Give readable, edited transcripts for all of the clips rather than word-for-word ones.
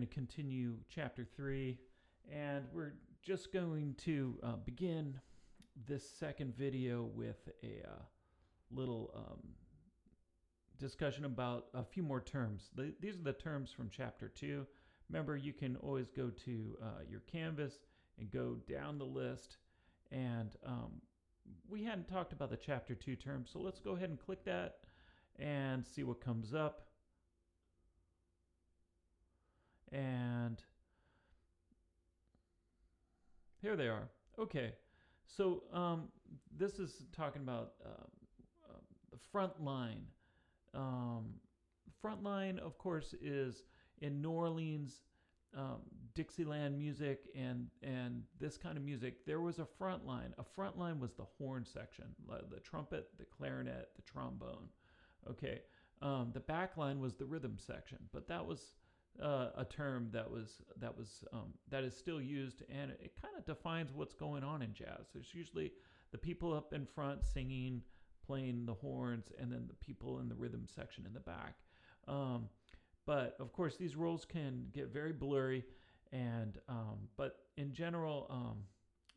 going to continue chapter 3, and we're just going to begin this second video with a little discussion about a few more terms. These are the terms from chapter 2. Remember, you can always go to your Canvas and go down the list, and we hadn't talked about the chapter 2 terms, so let's go ahead and click that and see what comes up. And here they are. Okay, so this is talking about the front line. Front line, of course, is in New Orleans, Dixieland music, and this kind of music. There was a front line. A front line was the horn section, the trumpet, the clarinet, the trombone. Okay, the back line was the rhythm section, but that was a term that is still used, and it kind of defines what's going on in jazz. There's usually the people up in front singing, playing the horns, and then the people in the rhythm section in the back. But of course, these roles can get very blurry, and but in general,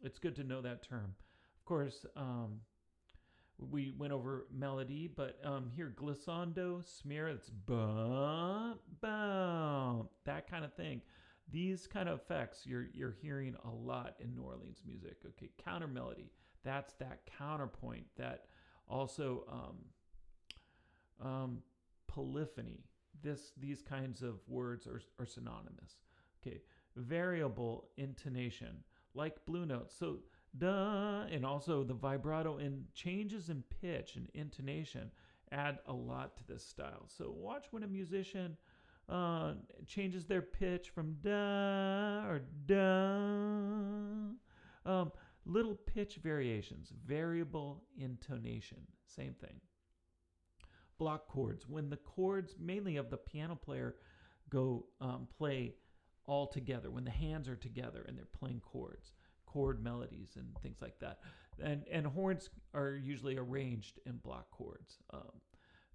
it's good to know that term. Of course, we went over melody, but here glissando, smear, it's bum, bum, that kind of thing. These kind of effects you're hearing a lot in New Orleans music. Okay, counter melody, that's that counterpoint. That also polyphony. These kinds of words are synonymous. Okay, variable intonation, like blue notes. So duh, and also the vibrato and changes in pitch and intonation add a lot to this style. So watch when a musician changes their pitch from da or da. Little pitch variations, variable intonation, same thing. Block chords, when the chords mainly of the piano player go play all together, when the hands are together and they're playing chords, chord melodies and things like that. And horns are usually arranged in block chords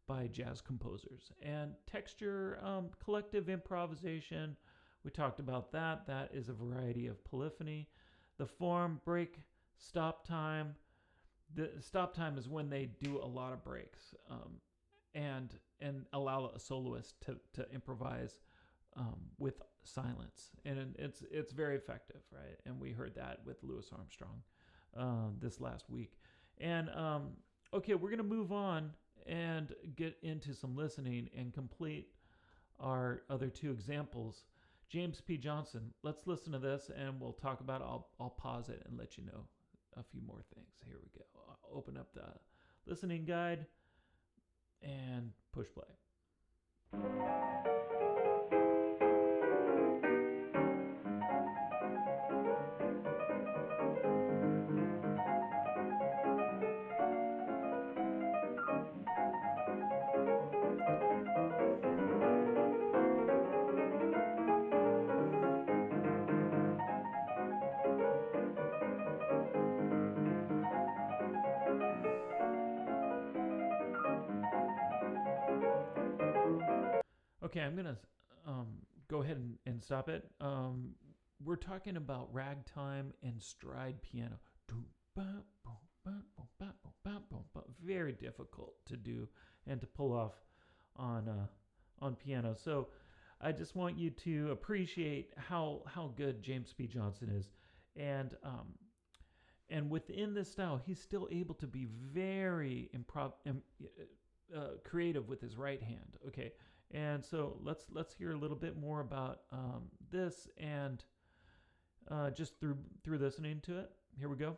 by jazz composers. And texture, collective improvisation, we talked about that. That is a variety of polyphony. The form, break, stop time. The stop time is when they do a lot of breaks and allow a soloist to improvise with silence, and it's very effective, right? And we heard that with Louis Armstrong this last week. And okay, we're gonna move on and get into some listening and complete our other two examples. James P. Johnson. Let's listen to this, and we'll talk about it. I'll pause it and let you know a few more things. Here we go. I'll open up the listening guide and push play. Okay, I'm going to go ahead and stop it. We're talking about ragtime and stride piano. Very difficult to do and to pull off on piano. So I just want you to appreciate how good James P. Johnson is. And within this style, he's still able to be very creative with his right hand. Okay. And so let's hear a little bit more about this and just through listening to it. Here we go.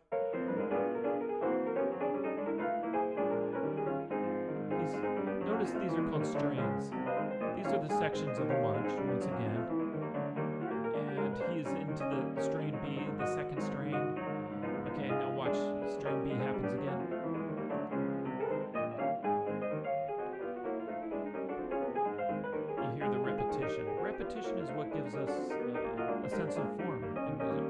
Notice these are called strains. These are the sections of a march once again. And he is into the strain B, the second strain. Okay, now watch. Strain B happens again. The repetition. Repetition is what gives us a sense of form in music.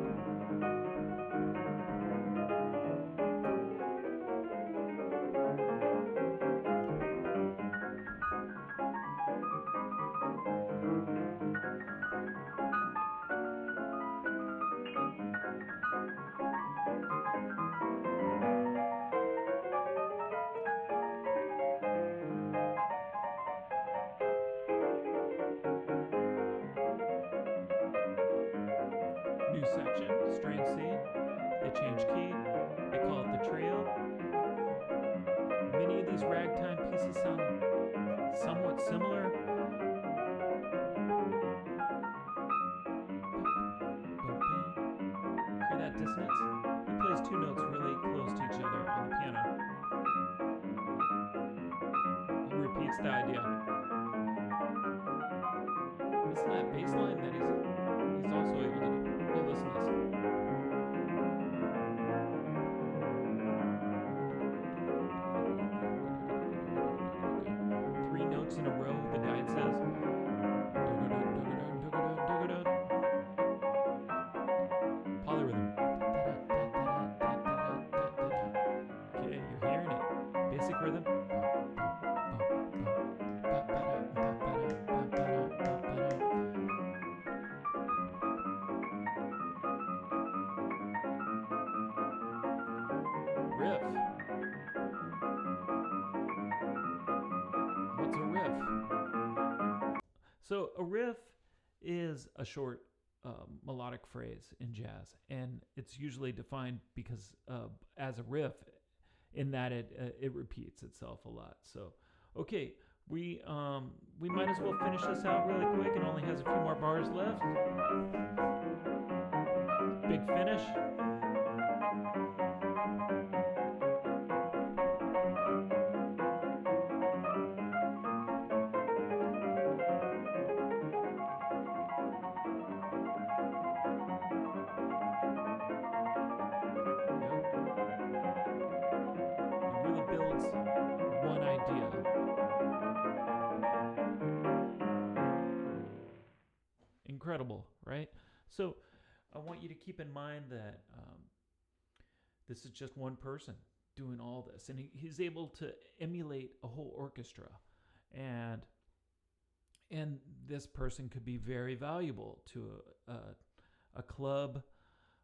New section, strain C. They change key. They call it the trio. Many of these ragtime pieces sound somewhat similar. Hear that dissonance? He plays two notes really close to each other on the piano. He repeats the idea. Listen to that bass line that he's also able to do. Well, listen to this. Three notes in a row, the guide says. Polyrhythm. Okay, you're hearing it. Basic rhythm. Riff. What's a riff? So a riff is a short melodic phrase in jazz, and it's usually defined because as a riff, in that it repeats itself a lot. So, okay, we might as well finish this out really quick. It only has a few more bars left. Big finish. Builds one idea. Incredible, right? So I want you to keep in mind that this is just one person doing all this, and he's able to emulate a whole orchestra, and this person could be very valuable to a club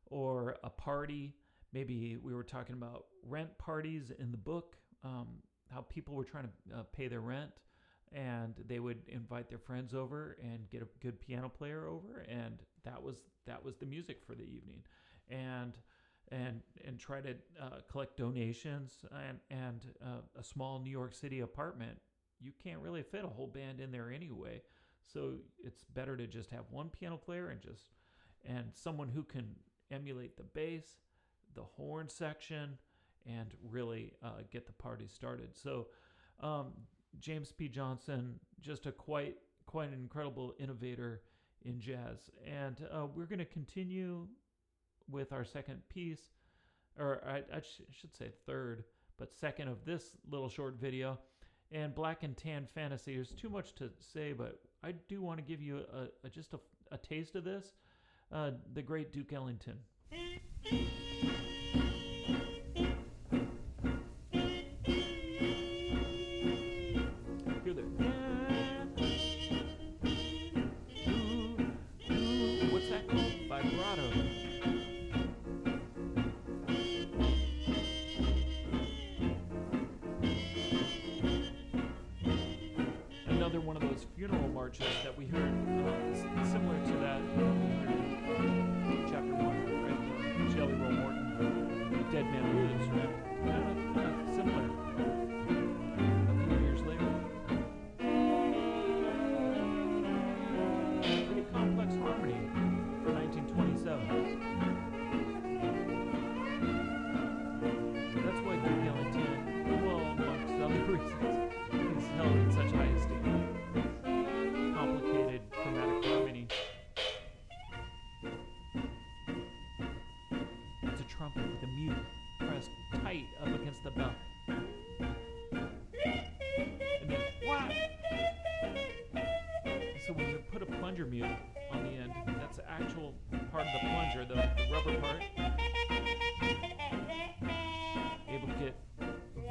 or a party. Maybe we were talking about rent parties in the book, how people were trying to pay their rent, and they would invite their friends over and get a good piano player over, and that was the music for the evening, and try to collect donations, and a small New York City apartment. You can't really fit a whole band in there anyway, so it's better to just have one piano player and someone who can emulate the bass, the horn section, and really get the party started. So James P. Johnson, just a quite an incredible innovator in jazz. And we're going to continue with our second piece, or I should say third, but second of this little short video. And Black and Tan Fantasy. There's too much to say, but I do want to give you just a taste of this. The great Duke Ellington. Hear that? What's that called? Vibrato. Another one of those funeral marches that we heard, similar to that we heard in Chapter 1, right? Jelly Roll Morton, Dead Man Blues, right? Similar. A few years later. Pretty complex harmony for 1927. That's why Duke Ellington, well, amongst other reasons, is held in such high esteem. Complicated chromatic harmony. It's a trumpet with a mute pressed tight up against the bell. And then wah! So when you put a plunger mute on the end, that's the actual part of the plunger, the rubber part. Able to get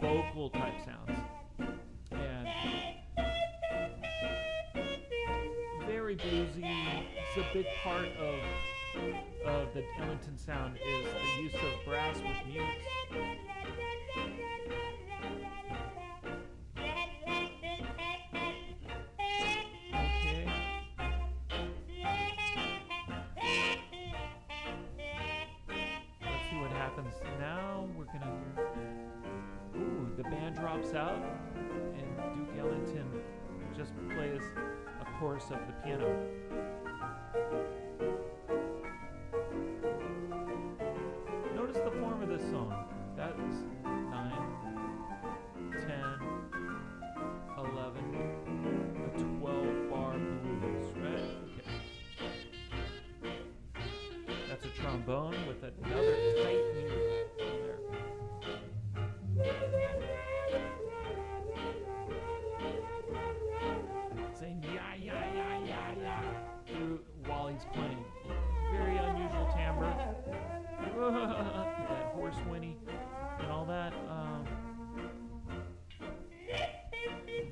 vocal type sounds. And very bluesy. It's a big part of the Ellington sound is the use of brass with mutes. Okay. band drops out, and Duke Ellington just plays a chorus of the piano. Notice the form of this song. That is 9, 10, 11, a 12-bar blues, right? Okay. That's a trombone with another tight mute there. Saying yeah, yeah, yeah, yeah, yeah through while he's playing. Very unusual timbre. That horse whinny and all that.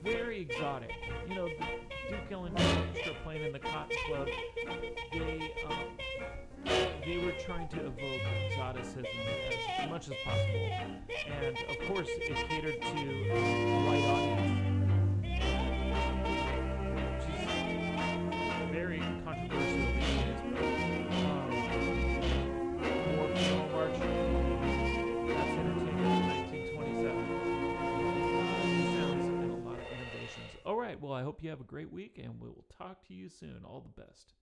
Very exotic. You know, the Duke Ellington Orchestra playing in the Cotton Club, they were trying to evoke exoticism as much as possible. And of course, it catered to a white audience. Which is very controversial these days. More piano march. That's entertainment in 1927. New sounds and a lot of innovations. All right, well, I hope you have a great week, and we will talk to you soon. All the best.